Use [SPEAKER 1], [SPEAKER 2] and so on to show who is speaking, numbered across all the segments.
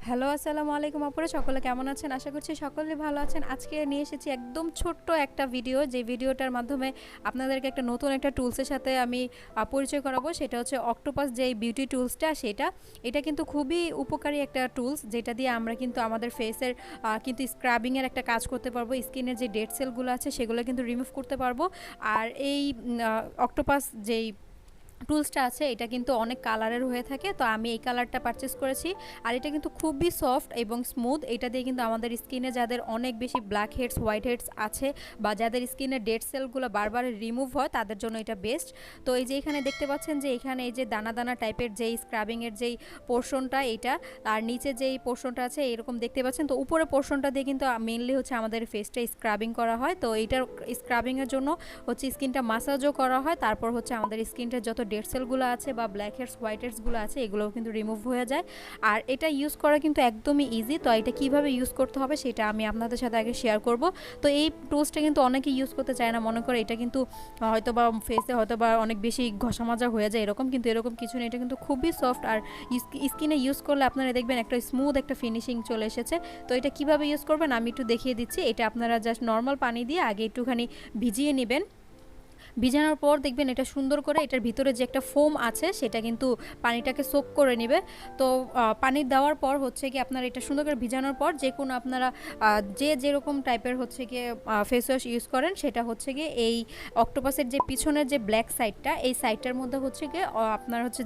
[SPEAKER 1] Hello, আসসালামু আলাইকুম আপুরা, সকলে কেমন আছেন? আশা করছি সকলে ভালো আছেন। আজকে নিয়ে এসেছি একদম ছোট্ট একটা ভিডিও, যে ভিডিওটার মাধ্যমে আপনাদেরকে একটা নতুন একটা টুলসের সাথে আমি পরিচয় করাবো। সেটা হচ্ছে অক্টোপাস যেই বিউটি টুলসটা, এটা কিন্তু খুবই উপকারী একটা টুলস, যেটা দিয়ে আমরা কিন্তু আমাদের ফেসের কিন্তু স্ক্রাবিংয়ের একটা কাজ করতে পারবো। স্কিনের যে ডেড সেলগুলো আছে সেগুলো কিন্তু রিমুভ করতে পারবো। আর এই অক্টোপাস যেই টুলসটা আছে এটা কিন্তু অনেক কালারের হয়ে থাকে, তো আমি এই কালারটা পারচেস করেছি। আর এটা কিন্তু খুবই সফট এবং স্মুথ। এটা দিয়ে কিন্তু আমাদের স্কিনে যাদের অনেক বেশি ব্ল্যাক হেডস, হোয়াইট হেডস আছে, বা যাদের স্কিনের ডেড সেলগুলো বারবার রিমুভ হয়, তাদের জন্য এটা বেস্ট। তো এই যে এখানে দেখতে পাচ্ছেন যে এখানে এই যে দানা দানা টাইপের যেই স্ক্রাবিংয়ের যেই পোর্শনটা, এটা আর নিচে যেই পোর্শনটা আছে এরকম দেখতে পাচ্ছেন। তো উপরে পোর্শনটা দিয়ে কিন্তু মেনলি হচ্ছে আমাদের ফেসটা স্ক্রাবিং করা হয়। তো এইটার স্ক্রাবিংয়ের জন্য হচ্ছে স্কিনটা মাসাজও করা হয়, তারপর হচ্ছে আমাদের স্কিনটা যত ডেড সেলগুলো আছে বা ব্ল্যাক হেডস, হোয়াইট হেডসগুলো আছে এগুলোও কিন্তু রিমুভ হয়ে যায়। আর এটা ইউজ করা কিন্তু একদমই ইজি। তো এটা কীভাবে ইউজ করতে হবে সেটা আমি আপনাদের সাথে আগে শেয়ার করব। তো এই টুলসটা কিন্তু অনেকে ইউজ করতে চায় না, মনে করে এটা কিন্তু হয়তো বা ফেসে হয়তো বা অনেক বেশি ঘষা মাজা হয়ে যায় এরকম, কিন্তু এরকম কিছু নেই। এটা কিন্তু খুবই সফট, আর স্কিনে ইউজ করলে আপনারা দেখবেন একটা স্মুথ একটা ফিনিশিং চলে এসেছে। তো এটা কীভাবে ইউজ করবেন আমি একটু দেখিয়ে দিচ্ছি। এটা আপনারা জাস্ট নর্মাল পানি দিয়ে আগে একটুখানি ভিজিয়ে নেবেন। ভিজানোর পর দেখবেন এটা সুন্দর করে এটার ভিতরে যে একটা ফোম আছে সেটা কিন্তু পানিটাকে সোক করে নেবে। তো পানি দেওয়ার পর হচ্ছে কি আপনারা এটা সুন্দর করে ভিজানোর পর যে কোনো আপনারা যে যেরকম টাইপের হচ্ছে গিয়ে ফেস ওয়াশ ইউজ করেন, সেটা হচ্ছে গিয়ে এই অক্টোপাসের যে পিছনের যে ব্ল্যাক সাইডটা, এই সাইডটার মধ্যে হচ্ছে গিয়ে আপনার হচ্ছে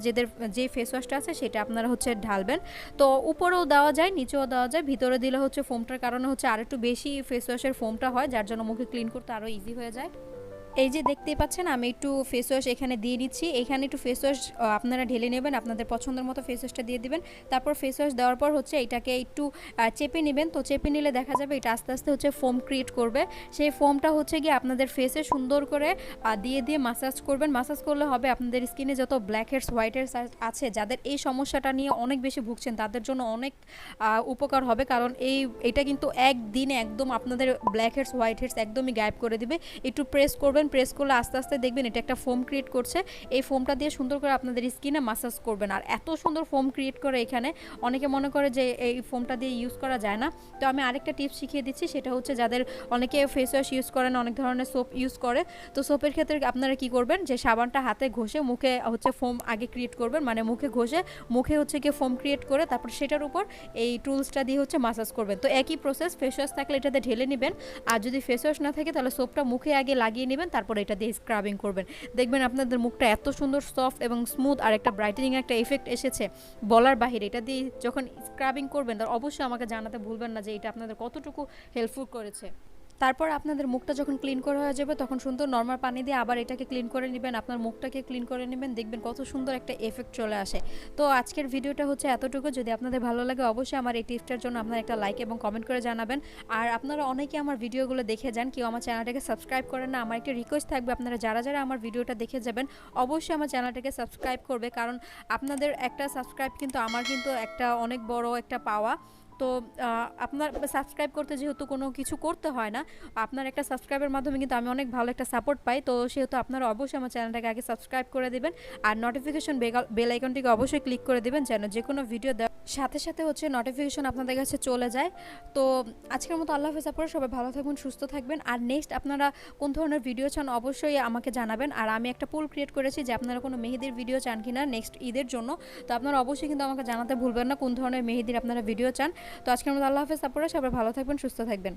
[SPEAKER 1] যে ফেস ওয়াশটা আছে সেটা আপনারা হচ্ছে ঢালবেন। তো উপরেও দেওয়া যায়, নিচেও দেওয়া যায়। ভিতরে দিলে হচ্ছে ফোমটার কারণে হচ্ছে আরেকটু বেশি ফেস ওয়াশের ফোমটা হয়, যার জন্য মুখে ক্লিন করতে আরও ইজি হয়ে যায়। এই যে দেখতেই পাচ্ছেন আমি একটু ফেস ওয়াশ এখানে দিয়ে নিচ্ছি। এখানে একটু ফেস ওয়াশ আপনারা ঢেলে নেবেন, আপনাদের পছন্দের মতো ফেস ওয়াশটা দিয়ে দিবেন। তারপর ফেস ওয়াশ দেওয়ার পর হচ্ছে এটাকে একটু চেপে নেবেন। তো চেপে নিলে দেখা যাবে এটা আস্তে আস্তে হচ্ছে ফোম ক্রিয়েট করবে। সেই ফোমটা হচ্ছে গিয়ে আপনাদের ফেসে সুন্দর করে দিয়ে দিয়ে মাসাজ করবেন। মাসাজ করলে হবে আপনাদের স্কিনে যত ব্ল্যাক হেডস, হোয়াইট হেডস আছে, যাদের এই সমস্যাটা নিয়ে অনেক বেশি ভুগছেন তাদের জন্য অনেক উপকার হবে। কারণ এটা কিন্তু একদিনে একদম আপনাদের ব্ল্যাক হেডস, হোয়াইট হেডস একদমই গায়েব করে দিবে। একটু প্রেস করবেন, প্রেস করলে আস্তে আস্তে দেখবেন এটা একটা ফোম ক্রিয়েট করছে। এই ফোমটা দিয়ে সুন্দর করে আপনাদের স্কিনে মাসাজ করবেন। আর এত সুন্দর ফোম ক্রিয়েট করে এখানে, অনেকে মনে করে যে এই ফোমটা দিয়ে ইউজ করা যায় না। তো আমি আরেকটা টিপস শিখিয়ে দিচ্ছি, সেটা হচ্ছে যাদের অনেকে ফেস ওয়াশ ইউজ করেন, অনেক ধরনের সোপ ইউজ করে। তো সোপের ক্ষেত্রে আপনারা কি করবেন, যে সাবানটা হাতে ঘষে মুখে হচ্ছে ফোম আগে ক্রিয়েট করবেন, মানে মুখে ঘষে মুখে হচ্ছে গিয়ে ফোম ক্রিয়েট করে তারপর সেটার উপর এই টুলসটা দিয়ে হচ্ছে মাসাজ করবেন। তো একই প্রসেস, ফেস ওয়াশ থাকলে এটাতে ঢেলে নেবেন, আর যদি ফেস ওয়াশ না থাকে তাহলে সোপটা মুখে আগে লাগিয়ে নেবেন, তারপর এটা দিয়ে স্ক্রাবিং করবেন। দেখবেন আপনাদের মুখটা এত সুন্দর সফট এবং স্মুথ, আর একটা ব্রাইটেনিং একটা এফেক্ট এসেছে বলার বাহিরে। এটা দিয়ে যখন স্ক্রাবিং করবেন তার অবশ্যই আমাকে জানাতে ভুলবেন না যে এটা আপনাদের কতটুকু হেল্পফুল করেছে। তারপর আপনাদের মুখটা যখন ক্লিন করা হয়ে যাবে তখন সুন্দর নর্মাল পানি দিয়ে আবার এটাকে ক্লিন করে নেবেন, আপনার মুখটাকে ক্লিন করে নেবেন, দেখবেন কত সুন্দর একটা এফেক্ট চলে আসে। তো আজকের ভিডিওটা হচ্ছে এতটুকু। যদি আপনাদের ভালো লাগে অবশ্যই আমার এই টিপসটার জন্য আপনারা একটা লাইক এবং কমেন্ট করে জানাবেন। আর আপনারা অনেকে আমার ভিডিওগুলো দেখে যান, কেউ আমার চ্যানেলটাকে সাবস্ক্রাইব করেন না। আমার একটা রিকোয়েস্ট থাকবে, আপনারা যারা যারা আমার ভিডিওটা দেখে যাবেন অবশ্যই আমার চ্যানেলটাকে সাবস্ক্রাইব করবে, কারণ আপনাদের একটা সাবস্ক্রাইব কিন্তু আমার কিন্তু একটা অনেক বড় একটা পাওয়া। তো আপনার সাবস্ক্রাইব করতে যেহেতু কোনো কিছু করতে হয় না, আপনার একটা সাবস্ক্রাইবের মাধ্যমে কিন্তু আমি অনেক ভালো একটা সাপোর্ট পাই। তো সেহেতু আপনারা অবশ্যই আমার চ্যানেলটাকে আগে সাবস্ক্রাইব করে দেবেন, আর নোটিফিকেশন বেল আইকনটিকে অবশ্যই ক্লিক করে দেবেন, যেন যে কোনো ভিডিও দেওয়ার সাথে সাথে হচ্ছে নোটিফিকেশন আপনাদের কাছে চলে যায়। তো আজকের মতো আল্লাহ হাফেজ আপুরা, সবাই ভালো থাকবেন, সুস্থ থাকবেন। আর নেক্সট আপনারা কোন ধরনের ভিডিও চান অবশ্যই আমাকে জানাবেন। আর আমি একটা পোল ক্রিয়েট করেছি যে আপনারা কোনো মেহেদির ভিডিও চান কিনা নেক্সট ঈদের জন্য। তো আপনারা অবশ্যই কিন্তু আমাকে জানাতে ভুলবেন না কোন ধরনের মেহেদির আপনারা ভিডিও চান। তো আজকের মতো আল্লাহ হাফেজ আপুরা, সবাই ভালো থাকবেন, সুস্থ থাকবেন।